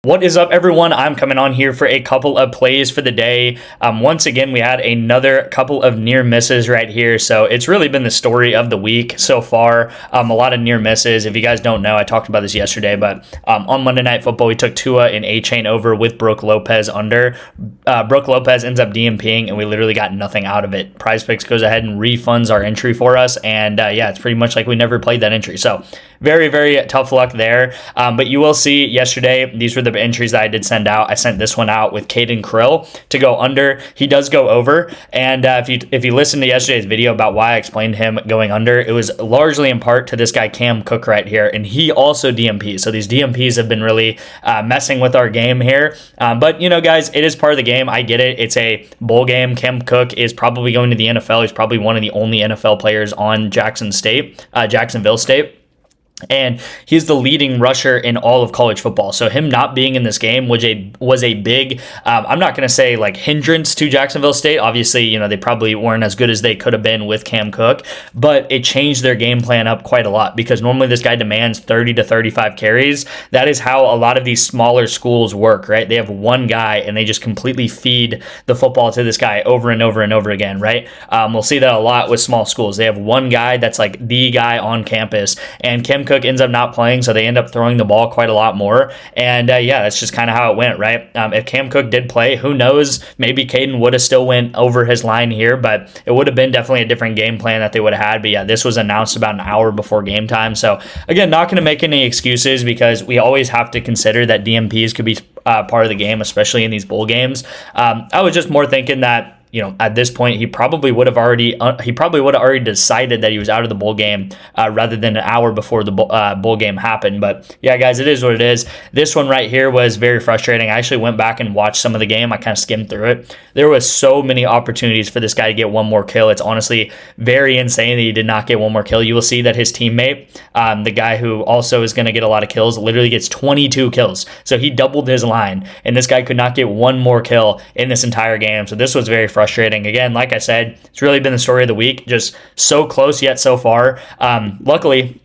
What is up, everyone? I'm coming on here for a couple of plays for the day. Once again, we had another couple of near misses right here. So it's really been the story of the week so far. A lot of near misses. If you guys don't know, I talked about this yesterday, but on Monday Night Football, we took Tua and A-Chain over with Brooke Lopez under. Brooke Lopez ends up DMPing, and we literally got nothing out of it. Prizepicks goes ahead and refunds our entry for us, and yeah, it's pretty much like we never played that entry. So very, very tough luck there. But you will see yesterday, these were the entries that I did send out. I sent this one out with Caden Krill to go under. He does go over, and if you listen to yesterday's video about why I explained him going under, it was largely in part to this guy Cam Cook right here, and he also DMPs. So these DMPs have been really messing with our game here. But you know, guys, it is part of the game. I get it. It's a bowl game. Cam Cook is probably going to the NFL. He's probably one of the only NFL players on Jacksonville State. And he's the leading rusher in all of college football. So him not being in this game was a big, I'm not going to say like hindrance to Jacksonville State. Obviously, you know, they probably weren't as good as they could have been with Cam Cook, but it changed their game plan up quite a lot because normally this guy demands 30 to 35 carries. That is how a lot of these smaller schools work, right? They have one guy and they just completely feed the football to this guy over and over and over again, right? We'll see that a lot with small schools. They have one guy that's like the guy on campus, and Cam Cook ends up not playing, so they end up throwing the ball quite a lot more. And yeah, that's just kind of how it went, right? If Cam Cook did play, who knows? Maybe Caden would have still went over his line here, but it would have been definitely a different game plan that they would have had. But yeah, this was announced about an hour before game time. So again, not going to make any excuses because we always have to consider that DMPs could be part of the game, especially in these bowl games. I was just more thinking that, you know, at this point, he probably would have already decided that he was out of the bowl game rather than an hour before the bowl game happened. But yeah, guys, it is what it is. This one right here was very frustrating. I actually went back and watched some of the game. I kind of skimmed through it. There was so many opportunities for this guy to get one more kill. It's honestly very insane that he did not get one more kill. You will see that his teammate, the guy who also is going to get a lot of kills, literally gets 22 kills. So he doubled his line, and this guy could not get one more kill in this entire game. So this was very frustrating. Again, like I said, it's really been the story of the week. Just so close yet so far. Luckily,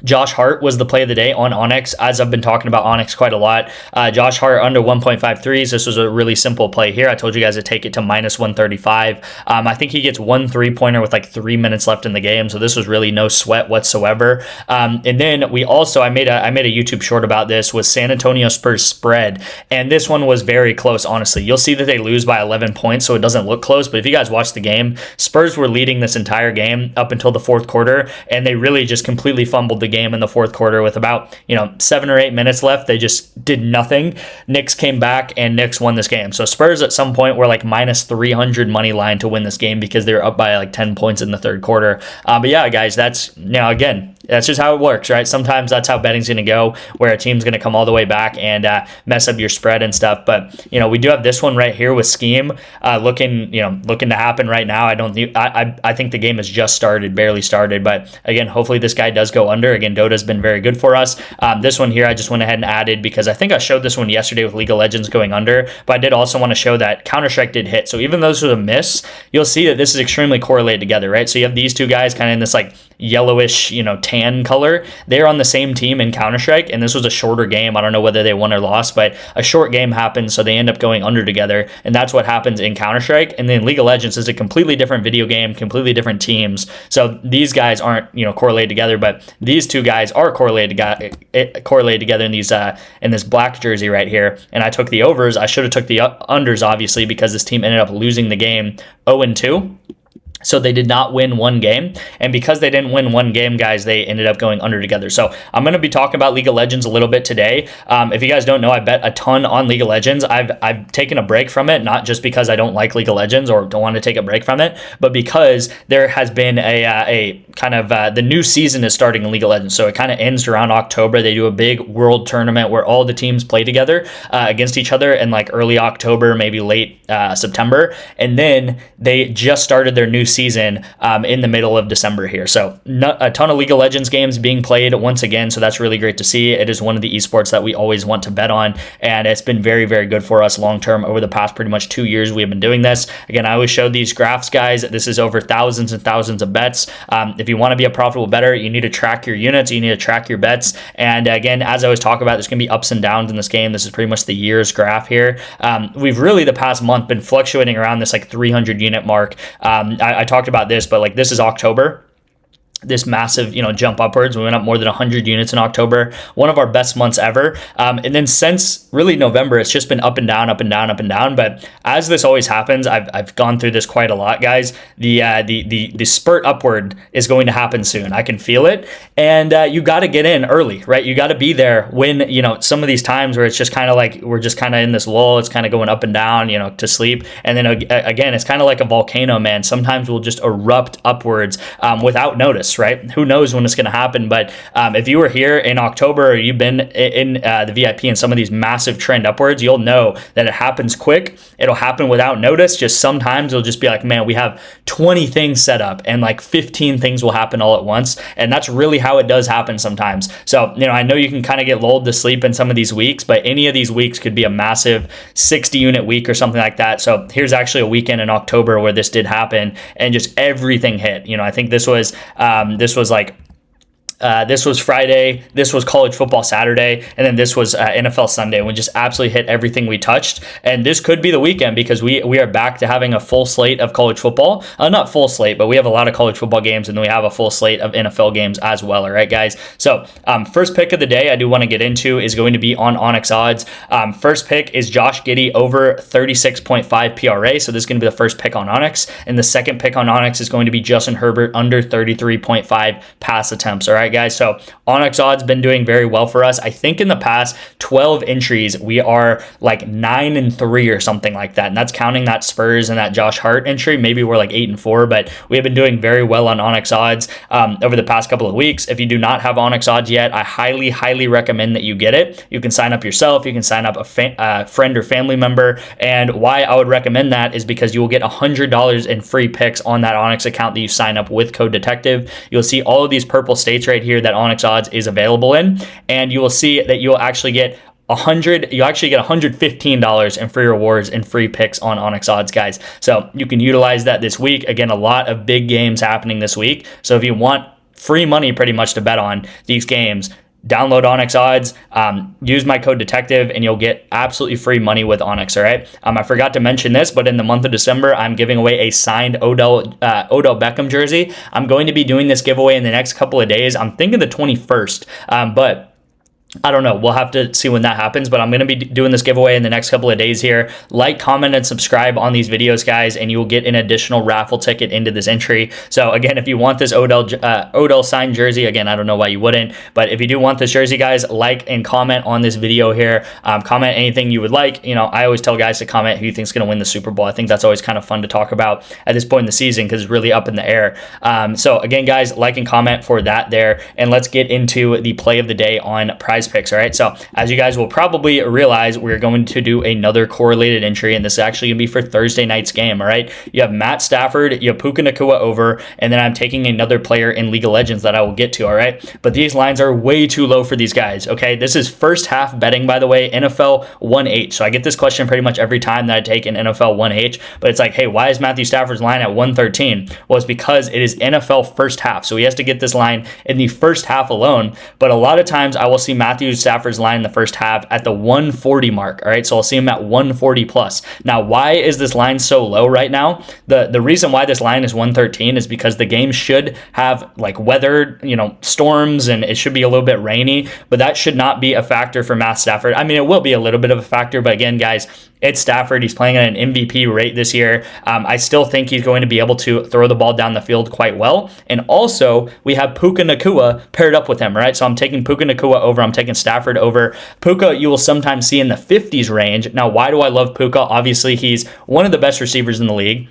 Josh Hart was the play of the day on ONYX, as I've been talking about ONYX quite a lot. Josh Hart under 1.53s. This was a really simple play here. I told you guys to take it to minus 135. I think he gets one three-pointer with like 3 minutes left in the game, so this was really no sweat whatsoever. And then we also, I made a YouTube short about this, was San Antonio Spurs spread, and this one was very close, honestly. You'll see that they lose by 11 points, so it doesn't look close, but if you guys watch the game, Spurs were leading this entire game up until the fourth quarter, and they really just completely fumbled the game in the fourth quarter with about 7 or 8 minutes left. They just did nothing. Knicks came back and Knicks won this game. So Spurs at some point were like minus 300 money line to win this game because they were up by like 10 points in the third quarter. But yeah, guys, that's again, that's just how it works, right? Sometimes that's how betting's going to go, where a team's going to come all the way back and mess up your spread and stuff. But we do have this one right here with Scheme looking to happen right now. I think the game has just started, barely started. But again, hopefully this guy does go under. Again, Dota's been very good for us. This one here, I just went ahead and added because I think I showed this one yesterday with League of Legends going under. But I did also want to show that Counter-Strike did hit. So even though this was a miss, you'll see that this is extremely correlated together, right? So you have these two guys kind of in this like yellowish, tan color. They're on the same team in Counter-Strike, and this was a shorter game. I don't know whether they won or lost, but a short game happened, so they end up going under together, and that's what happens in Counter-Strike. And then League of Legends is a completely different video game, completely different teams. So these guys aren't, correlated together, but these two guys are correlated together in these in this black jersey right here. And I took the overs. I should have took the unders, obviously, because this team ended up losing the game 0-2. So they did not win one game, and because they didn't win one game, guys, they ended up going under together. So I'm going to be talking about League of Legends a little bit today. If you guys don't know, I bet a ton on League of Legends. I've taken a break from it, not just because I don't like League of Legends or don't want to take a break from it, but because there has been a kind of the new season is starting in League of Legends. So it kind of ends around October. They do a big world tournament where all the teams play together against each other in like early October, maybe late September, and then they just started their new season in the middle of December here. So a ton of League of Legends games being played once again. So that's really great to see. It is one of the esports that we always want to bet on, and it's been very, very good for us long term over the past pretty much 2 years we have been doing this. Again, I always show these graphs, guys. This is over thousands and thousands of bets. If you want to be a profitable bettor, you need to track your units, you need to track your bets. And again, as I always talk about, there's going to be ups and downs in this game. This is pretty much the year's graph here. We've really the past month been fluctuating around this like 300 unit mark. I talked about this, but like this is October. This massive, jump upwards. We went up more than 100 units in October, one of our best months ever. And then since really November, it's just been up and down, up and down, up and down. But as this always happens, I've gone through this quite a lot, guys. The spurt upward is going to happen soon. I can feel it, and you got to get in early, right? You got to be there when some of these times where it's just kind of like we're just kind of in this lull. It's kind of going up and down, to sleep, and then again, it's kind of like a volcano, man. Sometimes we'll just erupt upwards without notice. Right? Who knows when it's going to happen? But if you were here in October, or you've been in the VIP and some of these massive trend upwards, you'll know that it happens quick. It'll happen without notice. Just sometimes it'll just be like, man, we have 20 things set up and like 15 things will happen all at once. And that's really how it does happen sometimes. So, I know you can kind of get lulled to sleep in some of these weeks, but any of these weeks could be a massive 60 unit week or something like that. So here's actually a weekend in October where this did happen and just everything hit. I think this was this was Friday, this was college football Saturday, and then this was NFL Sunday. We just absolutely hit everything we touched. And this could be the weekend because we are back to having a full slate of college football. Not full slate, but we have a lot of college football games, and then we have a full slate of NFL games as well. All right, guys. So first pick of the day I do want to get into is going to be on ONYX odds. First pick is Josh Giddey over 36.5 PRA. So this is going to be the first pick on ONYX. And the second pick on ONYX is going to be Justin Herbert under 33.5 pass attempts. All right, guys. So ONYX odds been doing very well for us. I think in the past 12 entries, we are like 9-3 or something like that. And that's counting that Spurs and that Josh Hart entry. Maybe we're like 8-4, but we have been doing very well on ONYX odds over the past couple of weeks. If you do not have ONYX odds yet, I highly, highly recommend that you get it. You can sign up yourself. You can sign up a friend or family member. And why I would recommend that is because you will get $100 in free picks on that ONYX account that you sign up with code detective. You'll see all of these purple states right here that ONYX odds is available in, and you will see that you'll actually get $115 in free rewards and free picks on ONYX odds, guys. So you can utilize that this week. Again, a lot of big games happening this week. So if you want free money pretty much to bet on these games, download ONYX odds, use my code detective, and you'll get absolutely free money with ONYX. All right. I forgot to mention this, but in the month of December, I'm giving away a signed Odell Beckham jersey. I'm going to be doing this giveaway in the next couple of days. I'm thinking the 21st, but I don't know. We'll have to see when that happens, but I'm going to be doing this giveaway in the next couple of days here. Like, comment, and subscribe on these videos, guys, and you will get an additional raffle ticket into this entry. So again, if you want this Odell signed jersey, again, I don't know why you wouldn't, but if you do want this jersey, guys, like and comment on this video here. Comment anything you would like. I always tell guys to comment who you think is going to win the Super Bowl. I think that's always kind of fun to talk about at this point in the season because it's really up in the air. So again, guys, like and comment for that there, and let's get into the play of the day on Prizepicks. All right, so as you guys will probably realize, we're going to do another correlated entry, and this is actually going to be for Thursday night's game. All right, you have Matt Stafford, you have Puka Nacua over, and then I'm taking another player in League of Legends that I will get to. All right, but these lines are way too low for these guys. Okay, this is first half betting, by the way, NFL 1H. So I get this question pretty much every time that I take an NFL 1H, but it's like, hey, why is Matthew Stafford's line at 113? Well, it's because it is NFL first half, so he has to get this line in the first half alone. But a lot of times I will see Matthew Stafford's line in the first half at the 140 mark. All right, so I'll see him at 140 plus. Now, why is this line so low right now? The reason why this line is 113 is because the game should have like weather, storms, and it should be a little bit rainy, but that should not be a factor for Matt Stafford. I mean, it will be a little bit of a factor, but again, guys, it's Stafford. He's playing at an MVP rate this year. I still think he's going to be able to throw the ball down the field quite well. And also, we have Puka Nacua paired up with him, right? So I'm taking Puka Nacua over. I'm taking Stafford over. Puka, you will sometimes see in the 50s range. Now, why do I love Puka? Obviously, he's one of the best receivers in the league.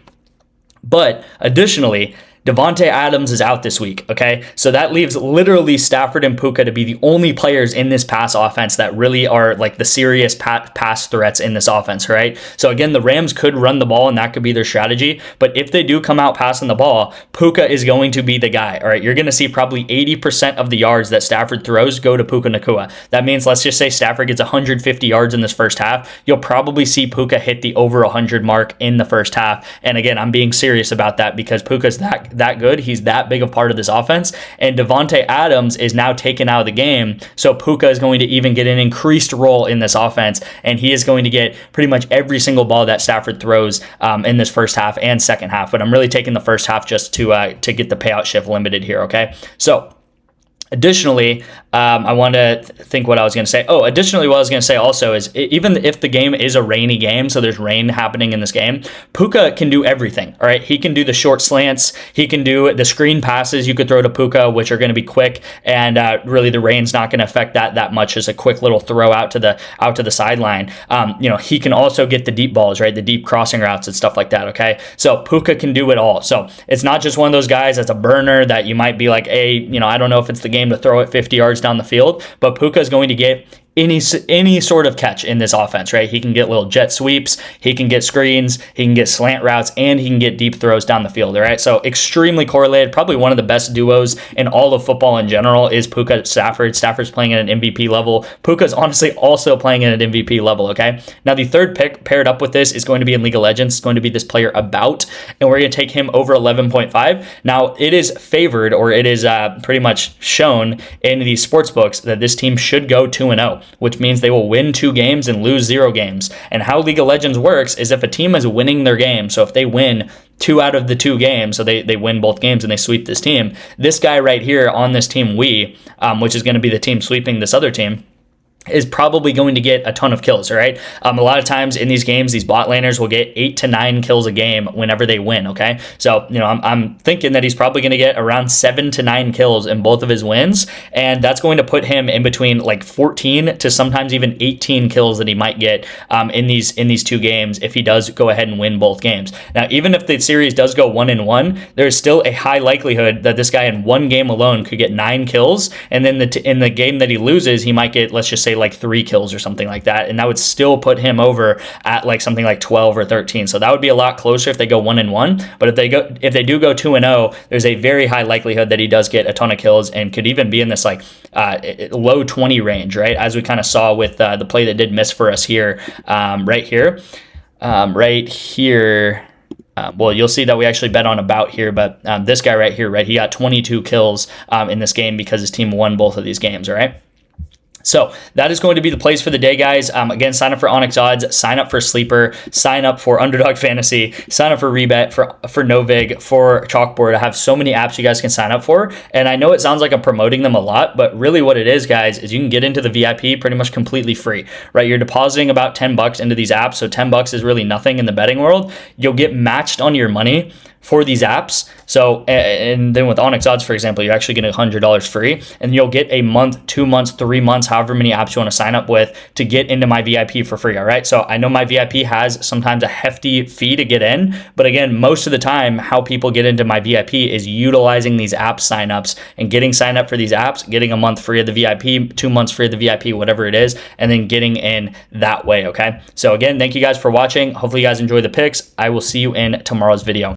But additionally, Devontae Adams is out this week, okay? So that leaves literally Stafford and Puka to be the only players in this pass offense that really are like the serious pass threats in this offense, right? So again, the Rams could run the ball and that could be their strategy, but if they do come out passing the ball, Puka is going to be the guy, all right? You're going to see probably 80% of the yards that Stafford throws go to Puka Nacua. That means, let's just say Stafford gets 150 yards in this first half. You'll probably see Puka hit the over 100 mark in the first half. And again, I'm being serious about that because Puka's that good. He's that big a part of this offense. And Devontae Adams is now taken out of the game. So Puka is going to even get an increased role in this offense. And he is going to get pretty much every single ball that Stafford throws in this first half and second half. But I'm really taking the first half just to get the payout shift limited here, okay? So additionally, I want to think what I was going to say. Oh, additionally, what I was going to say also is even if the game is a rainy game, so there's rain happening in this game, Puka can do everything, all right? He can do the short slants. He can do the screen passes you could throw to Puka, which are going to be quick, and really the rain's not going to affect that much. Just a quick little throw out to the sideline. He can also get the deep balls, right? The deep crossing routes and stuff like that, okay? So Puka can do it all. So it's not just one of those guys that's a burner that you might be like, hey, I don't know if it's the game to throw it 50 yards down the field, but Puka is going to get any sort of catch in this offense, right? He can get little jet sweeps, he can get screens, he can get slant routes, and he can get deep throws down the field, all right? So extremely correlated. Probably one of the best duos in all of football in general is Puka Stafford. Stafford's playing at an MVP level. Puka's honestly also playing at an MVP level, okay? Now the third pick paired up with this is going to be in League of Legends. It's going to be this player About, and we're going to take him over 11.5. Now it is favored, or it is pretty much shown in the sports books that this team should go 2-0. Which means they will win 2 games and lose 0 games. And how League of Legends works is if a team is winning their game, so if they win 2 out of the 2 games, so they win both games and they sweep this team, this guy right here on this team, which is going to be the team sweeping this other team, is probably going to get a ton of kills, all right? A lot of times in these games, these bot laners will get 8 to 9 kills a game whenever they win, okay? So, I'm thinking that he's probably going to get around 7 to 9 kills in both of his wins, and that's going to put him in between like 14 to sometimes even 18 kills that he might get in these 2 games if he does go ahead and win both games. Now, even if the series does go 1-1, there's still a high likelihood that this guy in one game alone could get 9 kills, and then in the game that he loses, he might get, let's just say, like 3 kills or something like that, and that would still put him over at like something like 12 or 13. So that would be a lot closer if they go 1-1. But if they do go 2-0, there's a very high likelihood that he does get a ton of kills and could even be in this like low 20 range, right? As we kind of saw with the play that did miss for us here, right here. Well, you'll see that we actually bet on About here, but this guy right here, right, he got 22 kills in this game because his team won both of these games, all right? So that is going to be the plays for the day, guys. Again, sign up for ONYX Odds, sign up for Sleeper, sign up for Underdog Fantasy, sign up for Rebet, for Novig, for Chalkboard. I have so many apps you guys can sign up for. And I know it sounds like I'm promoting them a lot, but really what it is, guys, is you can get into the VIP pretty much completely free, right? You're depositing about $10 into these apps, so $10 is really nothing in the betting world. You'll get matched on your money for these apps. So, and then with ONYX Odds, for example, you're actually getting $100 free, and you'll get a month, 2 months, 3 months, however many apps you want to sign up with to get into my VIP for free, all right? So I know my VIP has sometimes a hefty fee to get in, but again, most of the time, how people get into my VIP is utilizing these app signups and getting signed up for these apps, getting a month free of the VIP, 2 months free of the VIP, whatever it is, and then getting in that way, okay? So again, thank you guys for watching. Hopefully you guys enjoy the picks. I will see you in tomorrow's video.